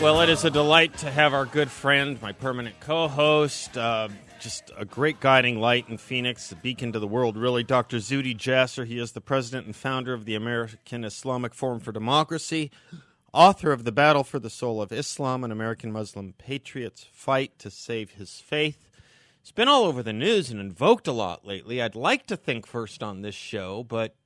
Well, it is a delight to have our good friend, my permanent co-host, just a great guiding light in Phoenix, a beacon to the world, really, Dr. Zuhdi Jasser. He is the president and founder of the American Islamic Forum for Democracy, author of The Battle for the Soul of Islam, an American Muslim patriot's fight to save his faith. It's been all over the news and invoked a lot lately. I'd like to think first on this show, but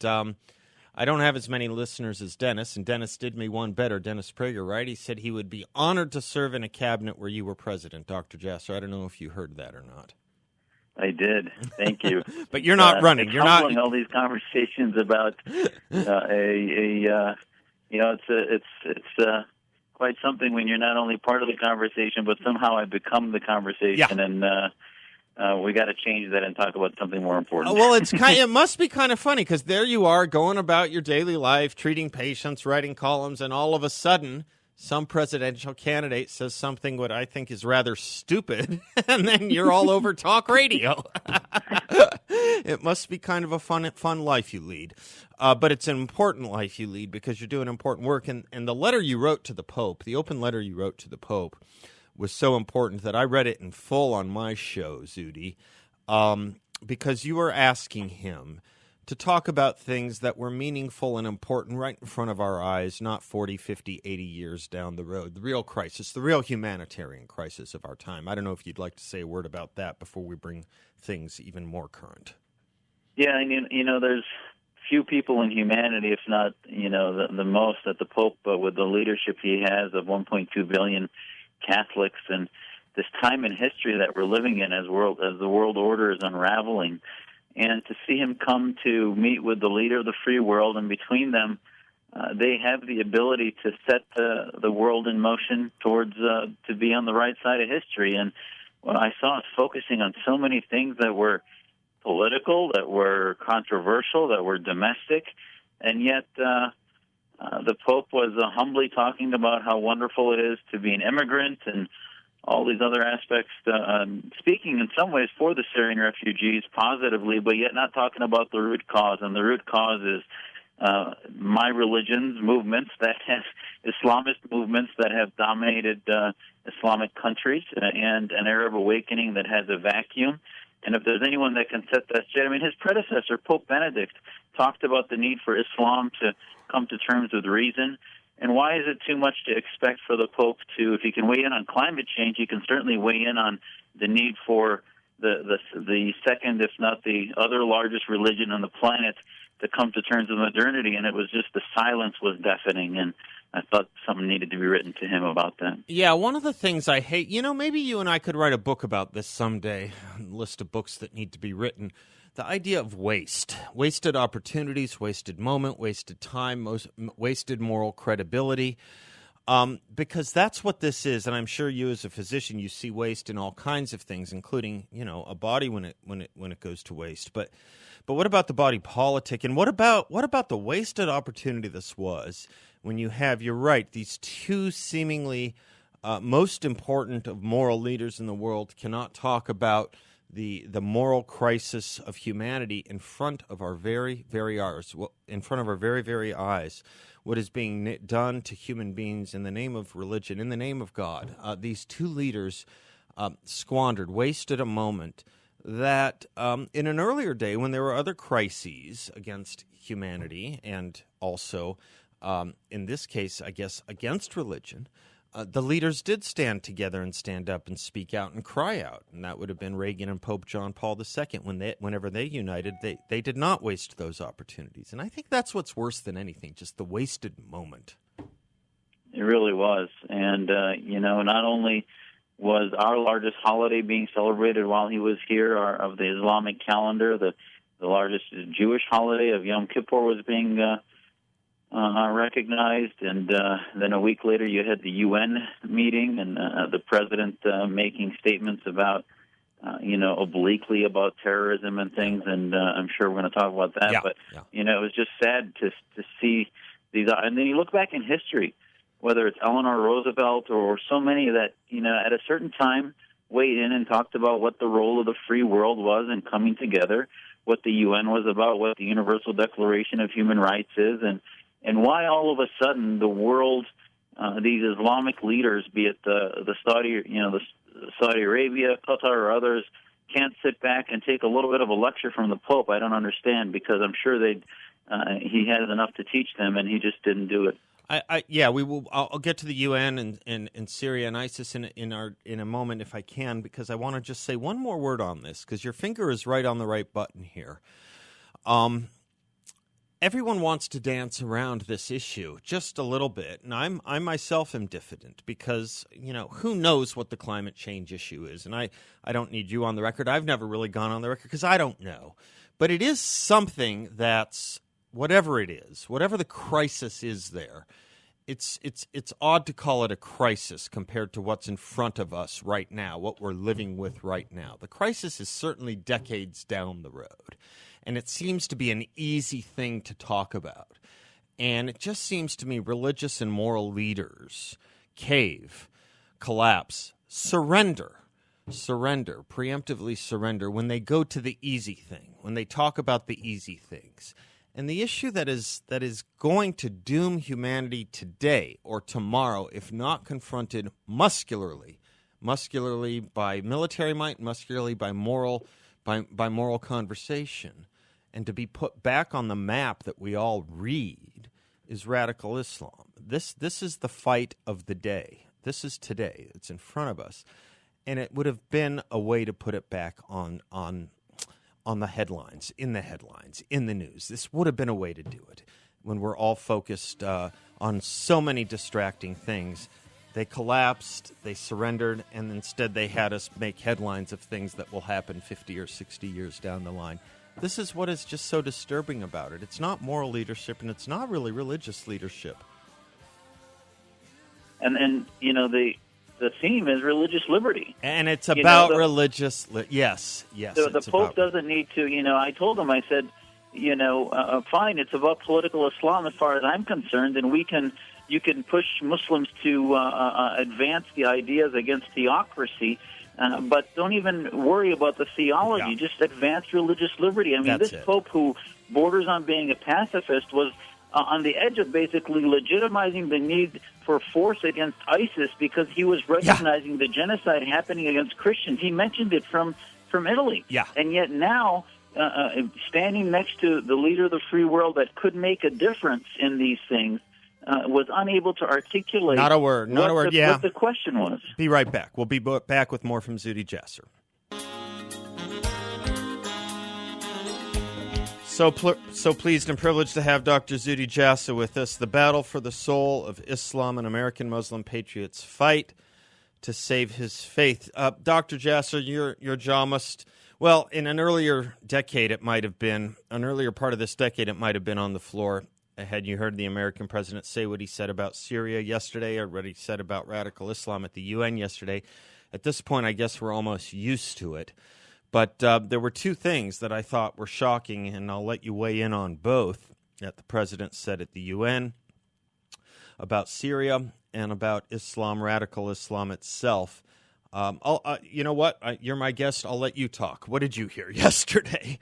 I don't have as many listeners as Dennis, and Dennis did me one better. Dennis Prager, right? He said he would be honored to serve in a cabinet where you were president, Dr. Jasser. I don't know if you heard that or not. I did. Thank you. But you're not running. You're not. All these conversations about it's quite something when you're not only part of the conversation, but somehow I become the conversation. Yeah. And we got to change that and talk about something more important. Well, it must be kind of funny because there you are going about your daily life, treating patients, writing columns, and all of a sudden some presidential candidate says something what I think is rather stupid, and then you're all over talk radio. It must be kind of a fun life you lead. But it's an important life you lead because you're doing important work. And the letter you wrote to the Pope, the open letter you wrote to the Pope, was so important that I read it in full on my show, Zuhdi, because you were asking him to talk about things that were meaningful and important right in front of our eyes, not 40, 50, 80 years down the road. The real crisis, the real humanitarian crisis of our time. I don't know if you'd like to say a word about that before we bring things even more current. Yeah, and there's few people in humanity, if not, the most, that the Pope, with the leadership he has of 1.2 billion Catholics and this time in history that we're living in as the world order is unraveling, and to see him come to meet with the leader of the free world, and between them, they have the ability to set the world in motion towards to be on the right side of history. And what I saw is focusing on so many things that were political, that were controversial, that were domestic, and yet the Pope was humbly talking about how wonderful it is to be an immigrant and all these other aspects, speaking in some ways for the Syrian refugees positively, but yet not talking about the root cause. And the root cause is my religion's movements, that have Islamist movements that have dominated Islamic countries, and an Arab awakening that has a vacuum. And if there's anyone that can set that straight, his predecessor, Pope Benedict, talked about the need for Islam to come to terms with reason. And why is it too much to expect for the Pope to, if he can weigh in on climate change, he can certainly weigh in on the need for the second, if not the other largest religion on the planet to come to terms with modernity. And it was just the silence was deafening, and I thought something needed to be written to him about that. Yeah, one of the things I hate, maybe you and I could write a book about this someday, a list of books that need to be written. The idea of wasted opportunities, wasted moment, wasted time, wasted moral credibility, because that's what this is. And I'm sure you, as a physician, you see waste in all kinds of things, including a body when it goes to waste. But what about the body politic, and what about the wasted opportunity this was when you have, you're right, these two seemingly most important of moral leaders in the world cannot talk about the moral crisis of humanity in front of our very, very eyes, what is being done to human beings in the name of religion, in the name of God. These two leaders wasted a moment that in an earlier day when there were other crises against humanity and also, in this case, I guess, against religion, the leaders did stand together and stand up and speak out and cry out. And that would have been Reagan and Pope John Paul II. Whenever they united, they did not waste those opportunities. And I think that's what's worse than anything, just the wasted moment. It really was. And, not only was our largest holiday being celebrated while he was here, of the Islamic calendar, the largest Jewish holiday of Yom Kippur was being recognized, and then a week later you had the UN meeting, and the president making statements about, obliquely about terrorism and things, and I'm sure we're going to talk about that. Yeah. But it was just sad to see these. And then you look back in history, whether it's Eleanor Roosevelt or so many that at a certain time weighed in and talked about what the role of the free world was in coming together, what the UN was about, what the Universal Declaration of Human Rights is, and why all of a sudden the world these Islamic leaders, be it the Saudi, the Saudi Arabia, Qatar, or others, can't sit back and take a little bit of a lecture from the Pope. I don't understand, because I'm sure he has enough to teach them, and he just didn't do it. We will. I'll get to the UN and Syria and ISIS in a moment if I can, because I want to just say one more word on this, because your finger is right on the right button here. Everyone wants to dance around this issue just a little bit, and I myself am diffident, because who knows what the climate change issue is, and I don't need you on the record. I've never really gone on the record because I don't know, but it is something that's whatever it is, whatever the crisis is there. It's odd to call it a crisis compared to what's in front of us right now, what we're living with right now. The crisis is certainly decades down the road. And it seems to be an easy thing to talk about. And it just seems to me religious and moral leaders cave, collapse, surrender, preemptively surrender when they go to the easy thing, when they talk about the easy things. And the issue that is going to doom humanity today or tomorrow, if not confronted muscularly by military might, muscularly by moral conversation, and to be put back on the map that we all read, is radical Islam. This is the fight of the day. This is today. It's in front of us. And it would have been a way to put it back on the headlines, in the news. This would have been a way to do it. When we're all focused on so many distracting things, they collapsed, they surrendered, and instead they had us make headlines of things that will happen 50 or 60 years down the line. This is what is just so disturbing about it. It's not moral leadership, and it's not really religious leadership. And the theme is religious liberty. And it's about religious yes. The Pope doesn't need to, I told him, I said, fine, it's about political Islam as far as I'm concerned, and you can push Muslims to advance the ideas against theocracy, but don't even worry about the theology. Yeah. Just advance religious liberty. I mean, this Pope, who borders on being a pacifist, was on the edge of basically legitimizing the need for force against ISIS because he was recognizing the genocide happening against Christians. He mentioned it from Italy. Yeah. And yet now, standing next to the leader of the free world that could make a difference in these things, was unable to articulate not a word. what the question was. Be right back. We'll be back with more from Zuhdi Jasser. So pleased and privileged to have Dr. Zuhdi Jasser with us. The battle for the soul of Islam and American Muslim patriots fight to save his faith. Dr. Jasser, your jaw must, well, in an earlier decade it might have been, an earlier part of this decade it might have been on the floor. Had you heard the American president say what he said about Syria yesterday, or what he said about radical Islam at the UN yesterday? At this point, I guess we're almost used to it. But there were two things that I thought were shocking, and I'll let you weigh in on both, that the president said at the UN about Syria and about Islam, radical Islam itself. You know what? You're my guest. I'll let you talk. What did you hear yesterday?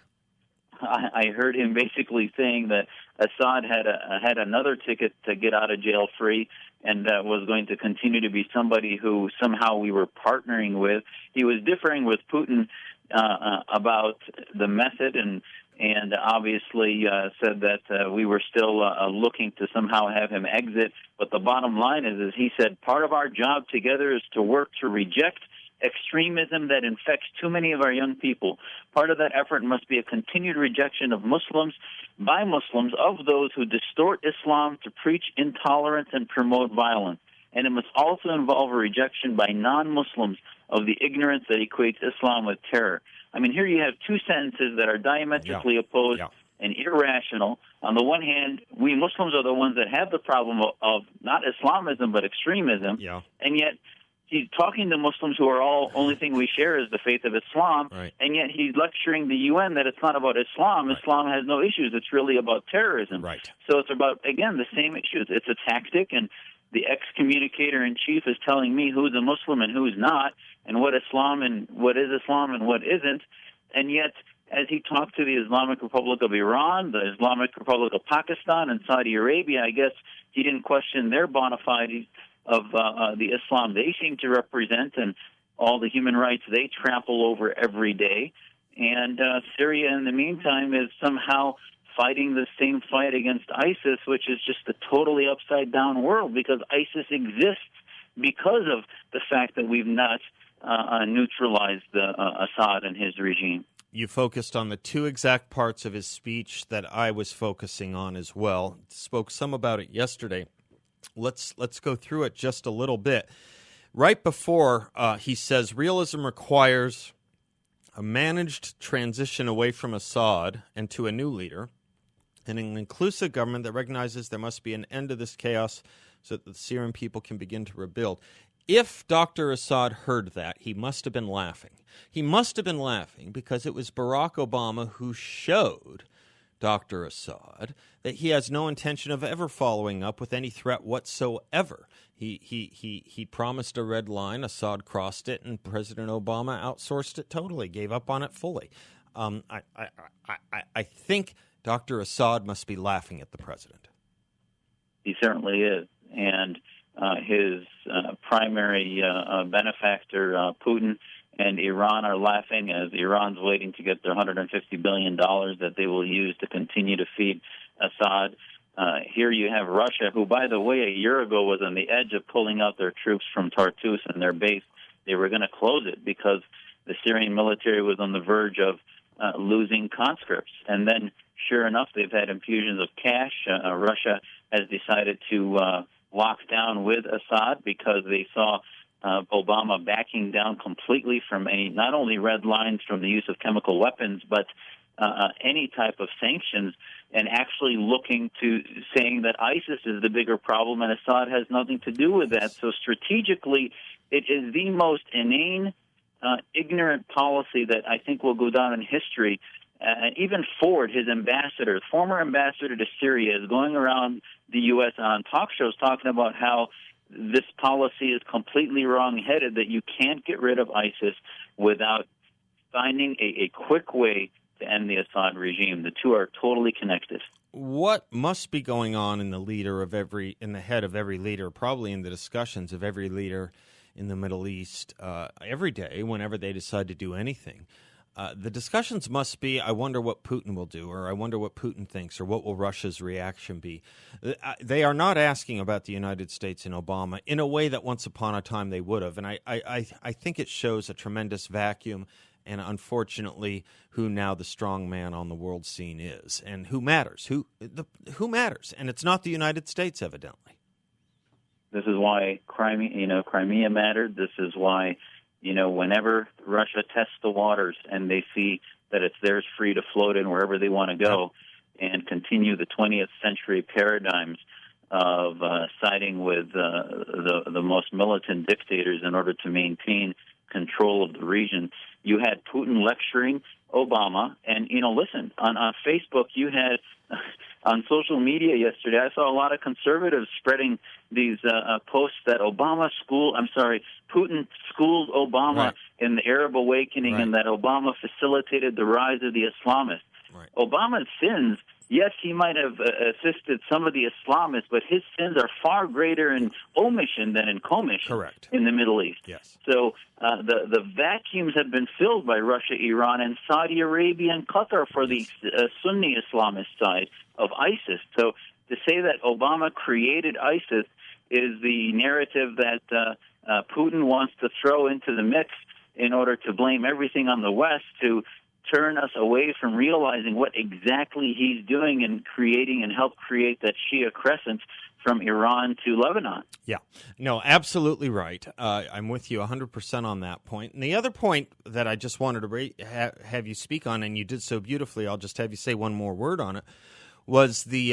I heard him basically saying that Assad had another ticket to get out of jail free, and was going to continue to be somebody who somehow we were partnering with. He was differing with Putin about the method, and obviously said that we were still looking to somehow have him exit. But the bottom line is he said, part of our job together is to work to reject extremism that infects too many of our young people. Part of that effort must be a continued rejection of Muslims by Muslims of those who distort Islam to preach intolerance and promote violence. And it must also involve a rejection by non-Muslims of the ignorance that equates Islam with terror. I mean, here you have two sentences that are diametrically opposed and irrational. On the one hand, we Muslims are the ones that have the problem of not Islamism but extremism, and yet he's talking to Muslims who are only thing we share is the faith of Islam, and yet he's lecturing the UN that it's not about Islam. Islam has no issues. It's really about terrorism. So it's about, again, the same issues. It's a tactic, and the excommunicator-in-chief is telling me who's a Muslim and who's not, and what Islam and what is Islam and what isn't. And yet, as he talked to the Islamic Republic of Iran, the Islamic Republic of Pakistan, and Saudi Arabia, I guess He didn't question their bona fides of the Islam they seem to represent and all the human rights they trample over every day. And Syria, in the meantime, is somehow fighting the same fight against ISIS, which is just a totally upside-down world, because ISIS exists because of the fact that we've not neutralized Assad and his regime. You focused on the two exact parts of his speech that I was focusing on as well. Spoke some about it yesterday. Let's go through it just a little bit. Right before he says realism requires a managed transition away from Assad and to a new leader, and an inclusive government that recognizes there must be an end to this chaos so that the Syrian people can begin to rebuild. If Dr. Assad heard that, he must have been laughing. He must have been laughing because it was Barack Obama who showed Dr. Assad that he has no intention of ever following up with any threat whatsoever. He promised a red line, Assad crossed it, and President Obama outsourced it totally, gave up on it fully. I think Dr. Assad must be laughing at the president. He certainly is. And his primary benefactor, Putin, and Iran are laughing as Iran's waiting to get their $150 billion that they will use to continue to feed Assad. Here you have Russia, who, by the way, a year ago was on the edge of pulling out their troops from Tartus and their base. They were going to close it because the Syrian military was on the verge of losing conscripts. And then, sure enough, they've had infusions of cash. Russia has decided to lock down with Assad because they saw Obama backing down completely from any, not only red lines from the use of chemical weapons, but any type of sanctions, and actually looking to saying that ISIS is the bigger problem and Assad has nothing to do with that. So strategically, it is the most inane, ignorant policy that I think will go down in history. Even Ford, his ambassador, former ambassador to Syria, is going around the U.S. on talk shows talking about how this policy is completely wrong-headed, that you can't get rid of ISIS without finding a quick way to end the Assad regime. The two are totally connected. What must be going on in the head of every leader, probably in the discussions of every leader in the Middle East every day whenever they decide to do anything? The discussions must be, I wonder what Putin will do, or I wonder what Putin thinks, or what will Russia's reaction be. They are not asking about the United States and Obama in a way that once upon a time they would have. And I think it shows a tremendous vacuum, and unfortunately, who now the strong man on the world scene is, and who matters. Who matters? And it's not the United States, evidently. This is why Crimea mattered. This is why, whenever Russia tests the waters and they see that it's theirs free to float in wherever they want to go and continue the 20th century paradigms of siding with the most militant dictators in order to maintain control of the region. You had Putin lecturing Obama, and, listen, on Facebook you had... On social media yesterday, I saw a lot of conservatives spreading these posts that Putin schooled Obama in the Arab awakening and that Obama facilitated the rise of the Islamists. Right. Obama's sins, yes, he might have assisted some of the Islamists, but his sins are far greater in omission than in commission in the Middle East. Yes. So the vacuums have been filled by Russia, Iran, and Saudi Arabia and Qatar for the Sunni Islamist side of ISIS. So to say that Obama created ISIS is the narrative that Putin wants to throw into the mix in order to blame everything on the West, to turn us away from realizing what exactly he's doing and creating and help create that Shia crescent from Iran to Lebanon. Yeah, no, absolutely right. I'm with you 100% on that point. And the other point that I just wanted to have you speak on, and you did so beautifully, I'll just have you say one more word on it, was the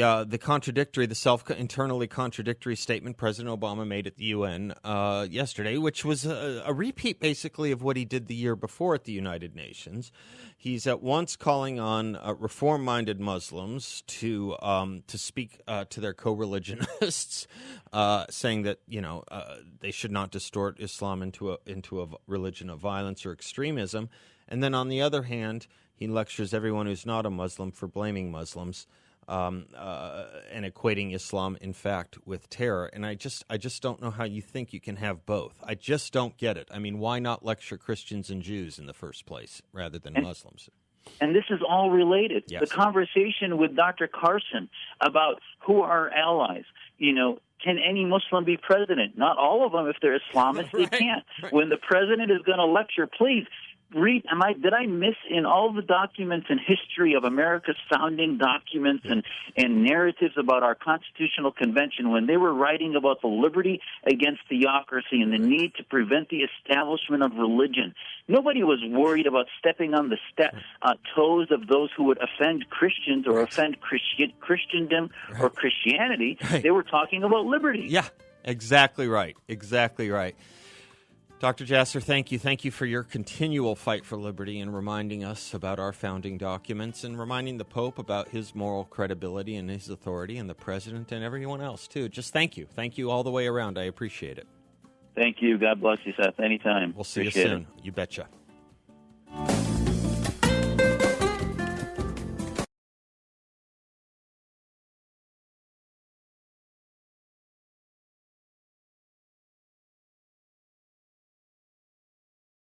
internally contradictory statement President Obama made at the UN yesterday, which was a repeat, basically, of what he did the year before at the United Nations. He's at once calling on reform-minded Muslims to speak to their co-religionists, saying that they should not distort Islam into a religion of violence or extremism. And then on the other hand, he lectures everyone who's not a Muslim for blaming Muslims and equating Islam, in fact, with terror. And I just don't know how you think you can have both. I just don't get it. I mean, why not lecture Christians and Jews in the first place rather than Muslims? And this is all related. Yes. The conversation with Dr. Carson about who are our allies, can any Muslim be president? Not all of them. If they're Islamists, Right, they can't. right. When the president is going to lecture, please read. Did I miss in all the documents and history of America's founding documents and narratives about our constitutional convention when they were writing about the liberty against theocracy and the need to prevent the establishment of religion? Nobody was worried about stepping on the toes of those who would offend Christians or offend Christendom or Christianity. Right. They were talking about liberty. Yeah, exactly right. Exactly right. Dr. Jasser, thank you. Thank you for your continual fight for liberty and reminding us about our founding documents and reminding the Pope about his moral credibility and his authority and the President and everyone else, too. Just thank you. Thank you all the way around. I appreciate it. Thank you. God bless you, Seth. Anytime. We'll see you Appreciate soon. it. You betcha.